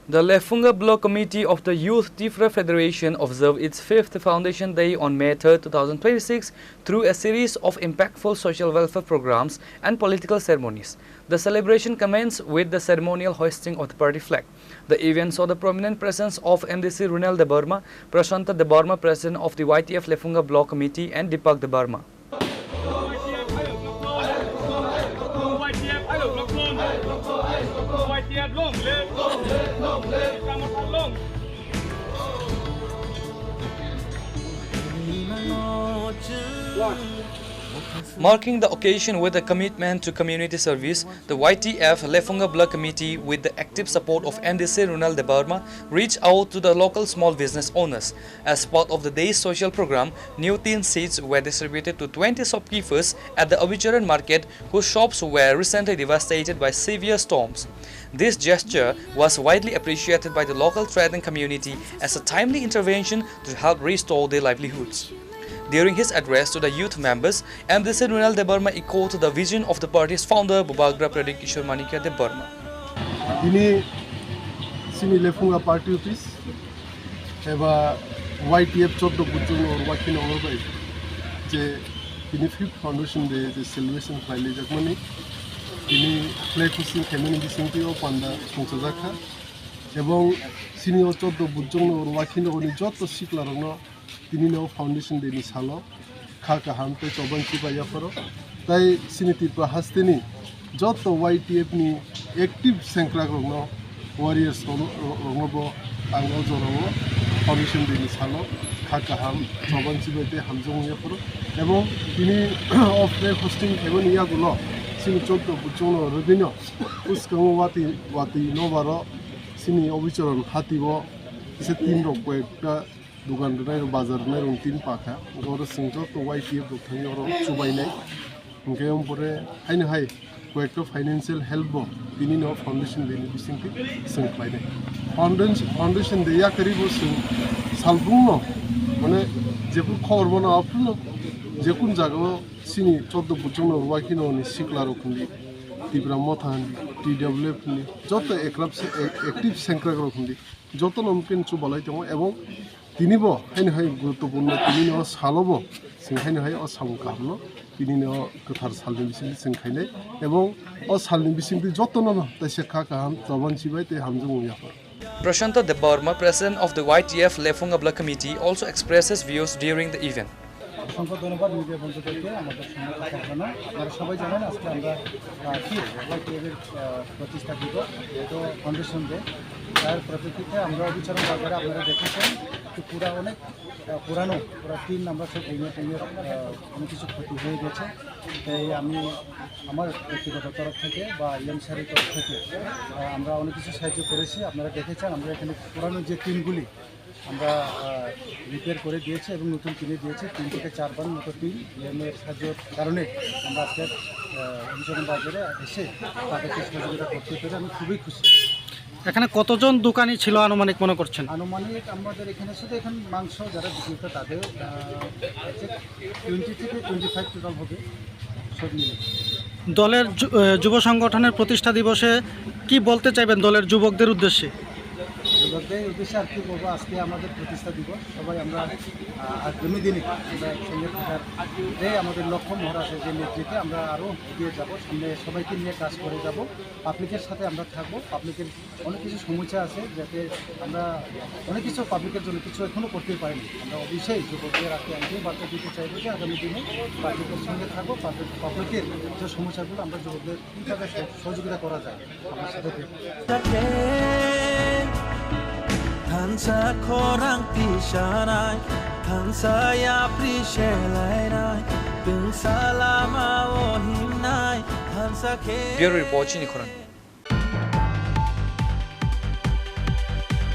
The Lefunga Block Committee of the Youth Tifra Federation observed its 5th Foundation Day on May 3, 2026 through a series of impactful social welfare programs and political ceremonies. The celebration commenced with the ceremonial hoisting of the party flag. The event saw the prominent presence of MDC Runal Debarma, Prashanta Debarma, President of the YTF Lefunga Block Committee, and Deepak Debarma. Marking the occasion with a commitment to community service, the YTF Lefunga Block Committee, with the active support of MDC Runal Debarma, reached out to the local small business owners. As part of the day's social program, new tin seeds were distributed to 20 shopkeepers at the Abicharan market whose shops were recently devastated by severe storms. This gesture was widely appreciated by the local trading community as a timely intervention to help restore their livelihoods. During his address to the youth members, MDC Runal Debarma echoed the vision of the party's founder, Bubagra Pradeep Kishore Manikya Debarma. Ini sini Lefunga Party Office, eba YTF 14 butung or wakin or by, je ini 5th Foundation Day the celebration faile jakmani, ini flag hosting community singtio panda sungsajaka, ebong sini 14 butung or wakin or ni joto siklarno. Tini no Foundation Day ni salo, khaka hamte choban chipa ya karo, tai sini tipa hasteni, joto YTF ni active senkrak rogno, warriors rogno bo angol jorogo, Foundation Day ni salo, khaka ham choban chipa te hamjong ya karo, ebong tini off flag hosting ebon ya gulo, sini joto buchono rodino, uskang wati no baro, sini obicharan hati bo, ise tin rok ekta दुकान रनाय बाजार रनाय रं तीन पाखा गौर सिंजो तो YTF दक्थानि और सुबाइनाय ओंके ओमपरे हायनो हाय कयेक्ट financial help बो बिनि no foundation देनि बिसिंति सोंख्लायनाय foundation दे या करिबो सों सालबुंनो माने जेबो खबर बना आपनो जेकुन जागाव सिनि 14 बुचंनो वाकिनो नि सिकला रखुंदि तिब्रा मथान TWF नि जत एक्टिव सेंक्रा रखुंदि जत नमकिन सुबालाय दङ एबं तिनिबो हायनो हाय गुरुत्वपूर्ण तिनिनो सालबो जों हायनो हाय असाम काबलो तिनिनो गोथार सालनि बिसिं जों खायनाय एबं असालनि बिसिंति जतन तसे खाका हम जबान सिबाय ते हमजों याफोर. Prashanta Debarma, President of the YTF Lefunga Block Committee, also expressed his views during the event. অসংখ্য ধন্যবাদ মিডিয়া বন্ধুদেরকে আমাদের সঙ্গে থাকার জন্য। আপনারা সবাই জানেন আজকে আমরা YTF-এর প্রতিষ্ঠা দিব তো ফাউন্ডেশন ডে তার প্রতিক্রিয়াতে আমরা অবিচারণ বাজারে আপনারা দেখেছেন যে পুরা অনেক পুরানো পুরা টিন আমরা সব ভেঙে অনেক কিছু ক্ষতি হয়ে গেছে। তাই আমি আমার ব্যক্তিগত তরফ থেকে বা ইএমসিআর তরফ থেকে আমরা অনেক কিছু সাহায্য করেছি। আপনারা দেখেছেন আমরা এখানে পুরানো যে টিনগুলি আমরা রিপেয়ার করে দিয়েছি এবং নতুন কিনে দিয়েছি 3 থেকে 4 বার মতো টিন ইএমএর সাহায্যের কারণে আমরা আজকে অভিযোজন বাজারে এসে তাদেরকে সহযোগিতা করতে পেরে আমি খুবই খুশি। এখানে কতজন দোকানি ছিল আনুমানিক মনে করছেন? আনুমানিক আমাদের এখানে শুধু এখন মাংস যারা বিক্রেত তাদের 20 থেকে 25 টোটাল হবে সব মিলে। দলের যুব সংগঠনের প্রতিষ্ঠা দিবসে কি বলতে চাইবেন দলের যুবকদের উদ্দেশ্যে? যুবকদের উদ্দেশ্যে আর কি বলবো, আজকে আমাদের প্রতিষ্ঠা দিবস, সবাই আমরা আগামী দিনে আমরা একসঙ্গে থাকার যে আমাদের লক্ষ্য মহারাজের যে নেতৃত্বে আমরা আরও এগিয়ে যাব, সামনে সবাইকে নিয়ে কাজ করে যাব, পাবলিকের সাথে আমরা থাকবো। পাবলিকের অনেক কিছু সমস্যা আছে যাতে আমরা অনেক কিছু পাবলিকের জন্য কিছু এখনও করতে পারিনি। আমরা অবশ্যই যুবকদের আজকে আমি বার্তা দিতে চাইবো যে আগামী দিনে পাবলিকের সঙ্গে থাকবো, পাবলিকের যে সমস্যাগুলো আমরা যুবকদের কীভাবে সহযোগিতা করা যায় আমার সাথে Tansa korang pisanai, tansa ya prishelai nai, tung salama oh himnai, tansa ke. Bureau Report, Chini Koran.